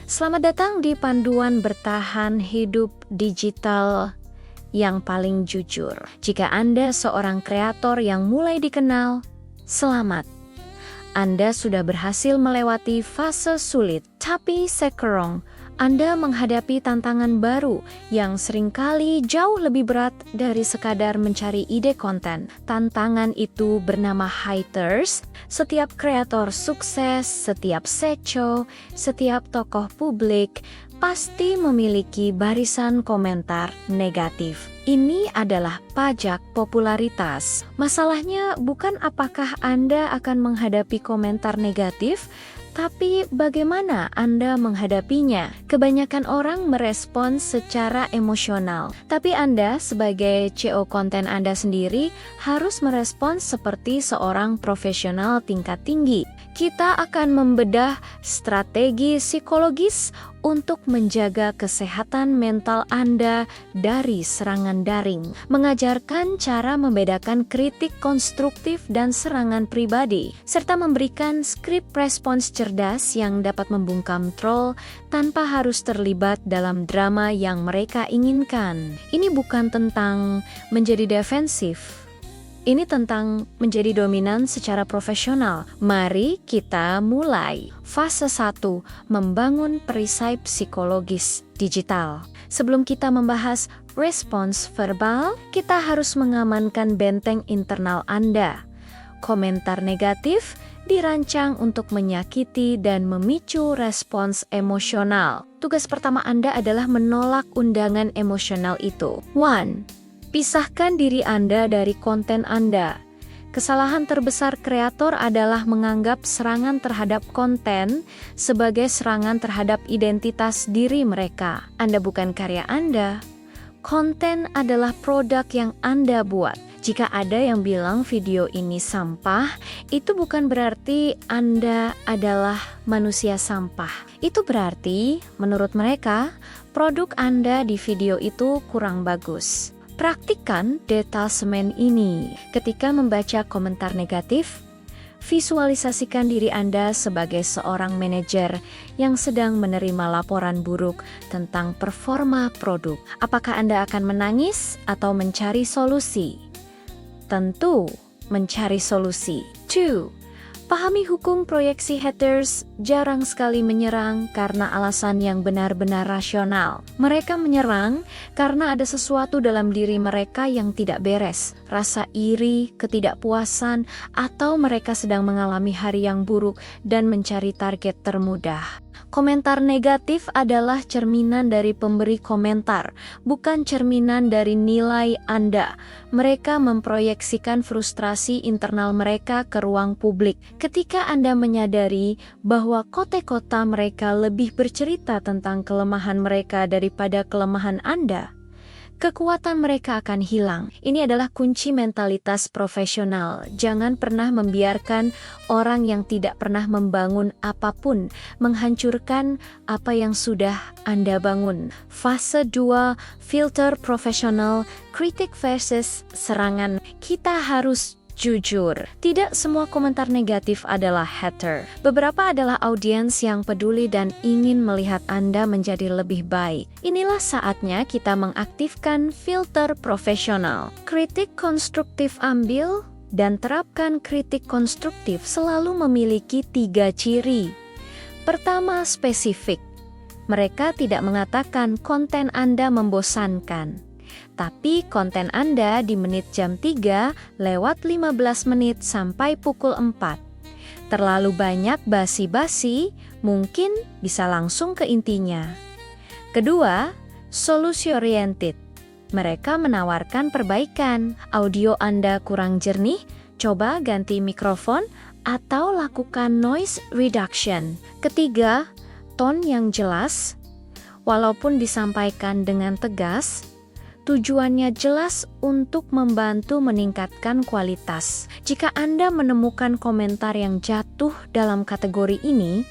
Selamat datang di panduan bertahan hidup digital yang paling jujur. Jika Anda seorang kreator yang mulai dikenal, selamat. Anda sudah berhasil melewati fase sulit, tapi sekarang Anda menghadapi tantangan baru yang seringkali jauh lebih berat dari sekadar mencari ide konten. Tantangan itu bernama haters. Setiap kreator sukses, setiap SEO, setiap tokoh publik pasti memiliki barisan komentar negatif. Ini adalah pajak popularitas. Masalahnya bukan apakah Anda akan menghadapi komentar negatif, tapi bagaimana Anda menghadapinya? Kebanyakan orang merespons secara emosional, tapi Anda sebagai CEO konten Anda sendiri harus merespons seperti seorang profesional tingkat tinggi. Kita akan membedah strategi psikologis untuk menjaga kesehatan mental Anda dari serangan daring, mengajarkan cara membedakan kritik konstruktif dan serangan pribadi, serta memberikan skrip respons cerdas yang dapat membungkam troll tanpa harus terlibat dalam drama yang mereka inginkan. Ini bukan tentang menjadi defensif. Ini tentang menjadi dominan secara profesional. Mari kita mulai. Fase 1, membangun perisai psikologis digital. Sebelum kita membahas respons verbal, kita harus mengamankan benteng internal Anda. Komentar negatif dirancang untuk menyakiti dan memicu respons emosional. Tugas pertama Anda adalah menolak undangan emosional itu. 1. Pisahkan diri Anda dari konten Anda. Kesalahan terbesar kreator adalah menganggap serangan terhadap konten sebagai serangan terhadap identitas diri mereka. Anda bukan karya Anda. Konten adalah produk yang Anda buat. Jika ada yang bilang video ini sampah, itu bukan berarti Anda adalah manusia sampah. Itu berarti, menurut mereka, produk Anda di video itu kurang bagus. Praktikkan detasemen ini. Ketika membaca komentar negatif, visualisasikan diri Anda sebagai seorang manajer yang sedang menerima laporan buruk tentang performa produk. Apakah Anda akan menangis atau mencari solusi? Tentu, mencari solusi. 2. Pahami hukum proyeksi haters. Jarang sekali menyerang karena alasan yang benar-benar rasional. Mereka menyerang karena ada sesuatu dalam diri mereka yang tidak beres. Rasa iri, ketidakpuasan, atau mereka sedang mengalami hari yang buruk dan mencari target termudah. Komentar negatif adalah cerminan dari pemberi komentar, bukan cerminan dari nilai Anda. Mereka memproyeksikan frustrasi internal mereka ke ruang publik. Ketika Anda menyadari bahwa kota-kota mereka lebih bercerita tentang kelemahan mereka daripada kelemahan Anda, kekuatan mereka akan hilang. Ini adalah kunci mentalitas profesional. Jangan pernah membiarkan orang yang tidak pernah membangun apapun menghancurkan apa yang sudah Anda bangun. Fase 2, filter profesional, kritik versus serangan. Kita harus jujur, tidak semua komentar negatif adalah hater. Beberapa adalah audiens yang peduli dan ingin melihat Anda menjadi lebih baik. Inilah saatnya kita mengaktifkan filter profesional. Kritik konstruktif ambil dan terapkan kritik konstruktif selalu memiliki 3 ciri. Pertama, spesifik. Mereka tidak mengatakan konten Anda membosankan, tapi konten Anda di menit jam 3 lewat 15 menit sampai pukul 4. Terlalu banyak basi-basi, mungkin bisa langsung ke intinya. Kedua, solusi oriented. Mereka menawarkan perbaikan. Audio Anda kurang jernih, coba ganti mikrofon atau lakukan noise reduction. Ketiga, tone yang jelas. Walaupun disampaikan dengan tegas, tujuannya jelas untuk membantu meningkatkan kualitas. Jika Anda menemukan komentar yang jatuh dalam kategori ini,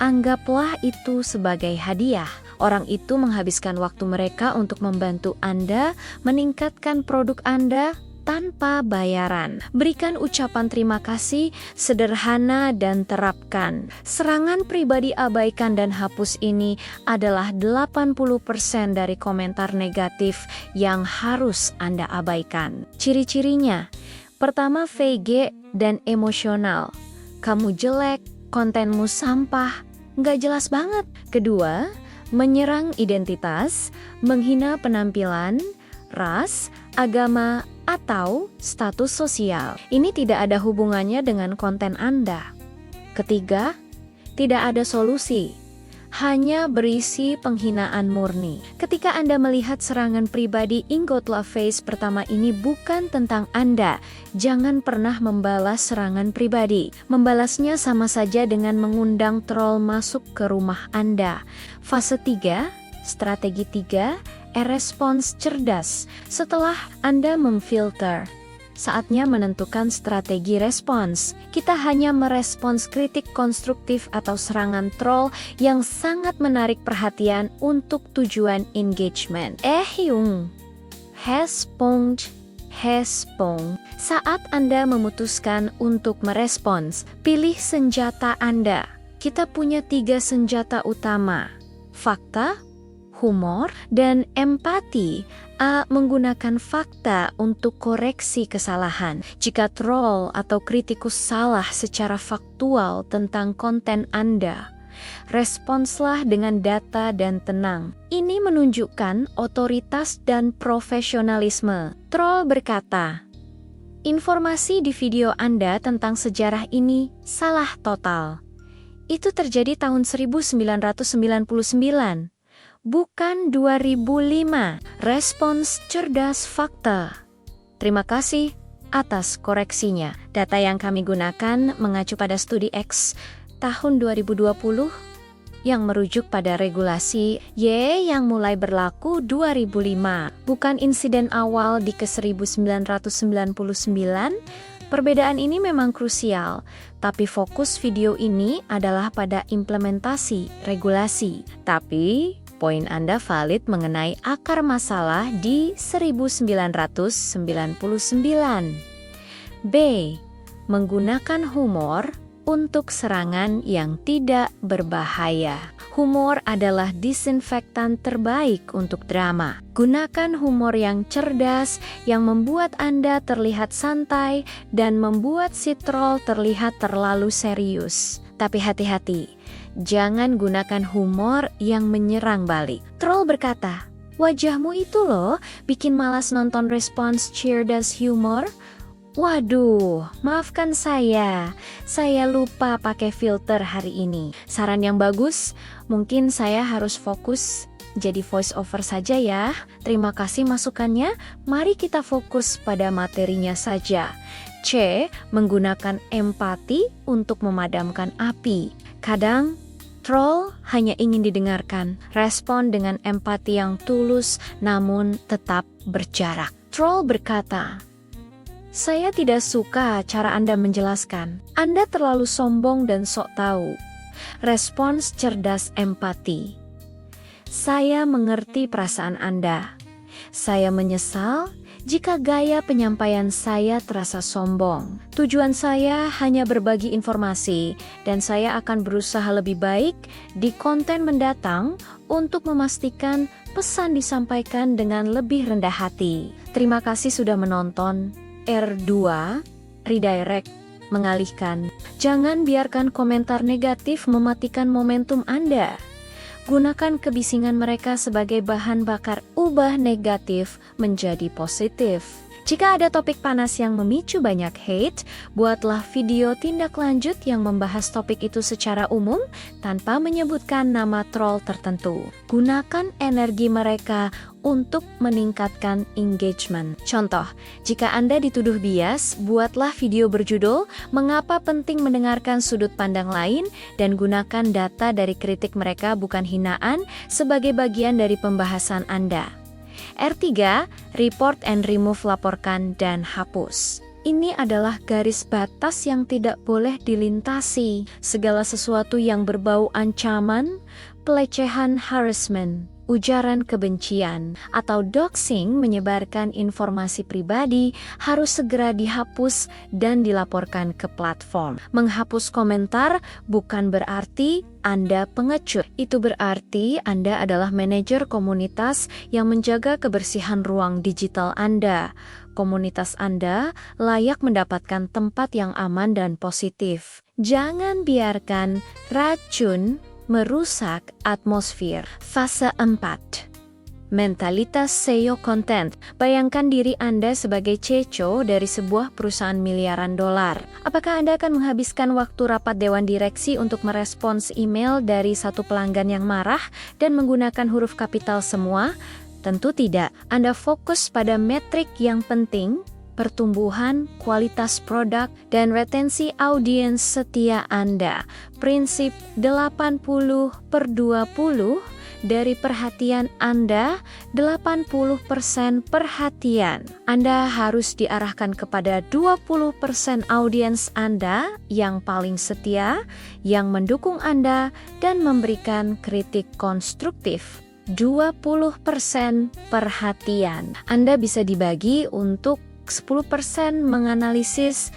anggaplah itu sebagai hadiah. Orang itu menghabiskan waktu mereka untuk membantu Anda meningkatkan produk Anda tanpa bayaran. Berikan ucapan terima kasih sederhana dan terapkan. Serangan pribadi abaikan dan hapus ini adalah 80% dari komentar negatif yang harus Anda abaikan. Ciri-cirinya, pertama, VG dan emosional. Kamu jelek, kontenmu sampah, nggak jelas banget. Kedua, menyerang identitas, menghina penampilan, ras, agama, atau status sosial. Ini tidak ada hubungannya dengan konten Anda. Ketiga, tidak ada solusi, hanya berisi penghinaan murni. Ketika Anda melihat serangan pribadi in Godlove Face pertama ini bukan tentang Anda, jangan pernah membalas serangan pribadi. Membalasnya sama saja dengan mengundang troll masuk ke rumah Anda. Fase 3, strategi 3, respons cerdas. Setelah Anda memfilter, saatnya menentukan strategi respons. Kita hanya merespons kritik konstruktif atau serangan troll yang sangat menarik perhatian untuk tujuan engagement. Respond. Saat Anda memutuskan untuk merespons, pilih senjata Anda. Kita punya 3 senjata utama: fakta, humor, dan empati. A. Menggunakan fakta untuk koreksi kesalahan. Jika troll atau kritikus salah secara faktual tentang konten Anda, responslah dengan data dan tenang. Ini menunjukkan otoritas dan profesionalisme. Troll berkata, "Informasi di video Anda tentang sejarah ini salah total. Itu terjadi tahun 1999. Bukan 2005. Respons cerdas fakta. Terima kasih atas koreksinya. Data yang kami gunakan mengacu pada studi X tahun 2020 yang merujuk pada regulasi Y yang mulai berlaku 2005. Bukan insiden awal di ke-1999. Perbedaan ini memang krusial, tapi fokus video ini adalah pada implementasi regulasi. Tapi poin Anda valid mengenai akar masalah di 1999. B. Menggunakan humor untuk serangan yang tidak berbahaya. Humor adalah disinfektan terbaik untuk drama. Gunakan humor yang cerdas, yang membuat Anda terlihat santai dan membuat si troll terlihat terlalu serius. Tapi hati-hati, jangan gunakan humor yang menyerang balik. Troll berkata, "Wajahmu itu loh bikin malas nonton respons cerdas humor." Waduh, maafkan saya lupa pakai filter hari ini. Saran yang bagus, mungkin saya harus fokus jadi voice over saja ya. Terima kasih masukannya, mari kita fokus pada materinya saja. C. Menggunakan empati untuk memadamkan api. Kadang, troll hanya ingin didengarkan. Respon dengan empati yang tulus namun tetap berjarak. Troll berkata, "Saya tidak suka cara Anda menjelaskan. Anda terlalu sombong dan sok tahu." Respons cerdas empati. "Saya mengerti perasaan Anda. Saya menyesal jika gaya penyampaian saya terasa sombong. Tujuan saya hanya berbagi informasi dan saya akan berusaha lebih baik di konten mendatang untuk memastikan pesan disampaikan dengan lebih rendah hati. Terima kasih sudah menonton." R2. Redirect. Mengalihkan. Jangan biarkan komentar negatif mematikan momentum Anda. Gunakan kebisingan mereka sebagai bahan bakar, ubah negatif menjadi positif. Jika ada topik panas yang memicu banyak hate, buatlah video tindak lanjut yang membahas topik itu secara umum tanpa menyebutkan nama troll tertentu. Gunakan energi mereka untuk meningkatkan engagement. Contoh, jika Anda dituduh bias, buatlah video berjudul "Mengapa Penting Mendengarkan Sudut Pandang Lain" dan gunakan data dari kritik mereka bukan hinaan sebagai bagian dari pembahasan Anda. R3. Report and remove. Laporkan dan hapus. Ini adalah garis batas yang tidak boleh dilintasi. Segala sesuatu yang berbau ancaman, pelecehan, harassment, ujaran kebencian, atau doxing menyebarkan informasi pribadi harus segera dihapus dan dilaporkan ke platform. Menghapus komentar bukan berarti Anda pengecut. Itu berarti Anda adalah manajer komunitas yang menjaga kebersihan ruang digital Anda. Komunitas Anda layak mendapatkan tempat yang aman dan positif. Jangan biarkan racun merusak atmosfer. Fase 4. Mentalitas SEO content. Bayangkan diri Anda sebagai CEO dari sebuah perusahaan miliaran dolar. Apakah Anda akan menghabiskan waktu rapat dewan direksi untuk merespons email dari satu pelanggan yang marah dan menggunakan huruf kapital semua? Tentu tidak. Anda fokus pada metrik yang penting, pertumbuhan, kualitas produk, dan retensi audiens setia Anda. Prinsip 80/20 dari perhatian Anda, 80% perhatian. Anda harus diarahkan kepada 20% audiens Anda yang paling setia, yang mendukung Anda, dan memberikan kritik konstruktif. 20% perhatian. Anda bisa dibagi untuk 10% menganalisis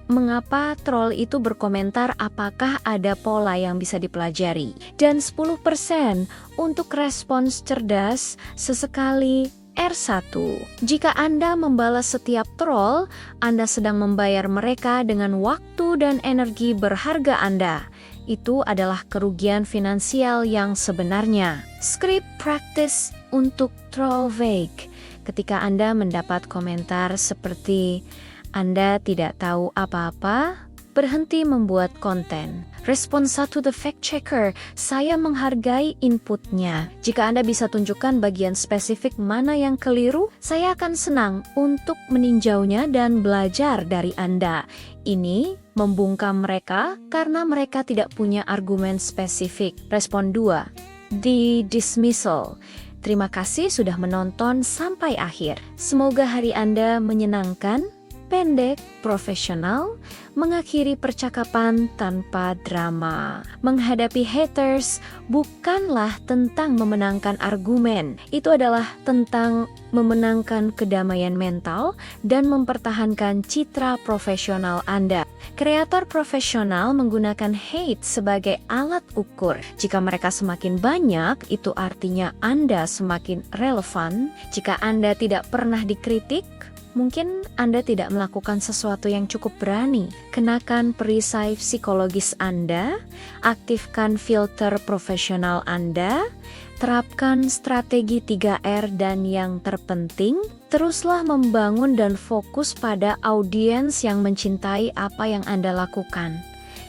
mengapa troll itu berkomentar, apakah ada pola yang bisa dipelajari, dan 10% untuk respons cerdas sesekali R1. Jika Anda membalas setiap troll, Anda sedang membayar mereka dengan waktu dan energi berharga Anda. Itu adalah kerugian finansial yang sebenarnya. Script practice untuk troll vague. Ketika Anda mendapat komentar seperti Anda tidak tahu apa-apa, berhenti membuat konten. Respon 1 The Fact Checker, saya menghargai inputnya. Jika Anda bisa tunjukkan bagian spesifik mana yang keliru, saya akan senang untuk meninjaunya dan belajar dari Anda. Ini membungkam mereka karena mereka tidak punya argumen spesifik. Respon 2 The Dismissal. Terima kasih sudah menonton sampai akhir. Semoga hari Anda menyenangkan, pendek, profesional, mengakhiri percakapan tanpa drama. Menghadapi haters bukanlah tentang memenangkan argumen. Itu adalah tentang memenangkan kedamaian mental dan mempertahankan citra profesional Anda. Kreator profesional menggunakan hate sebagai alat ukur. Jika mereka semakin banyak, itu artinya Anda semakin relevan. Jika Anda tidak pernah dikritik, mungkin Anda tidak melakukan sesuatu yang cukup berani. Kenakan perisai psikologis Anda, aktifkan filter profesional Anda, terapkan strategi 3R, dan yang terpenting, teruslah membangun dan fokus pada audiens yang mencintai apa yang Anda lakukan.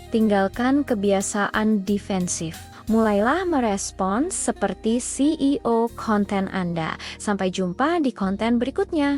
Tinggalkan kebiasaan defensif. Mulailah merespons seperti CEO konten Anda. Sampai jumpa di konten berikutnya.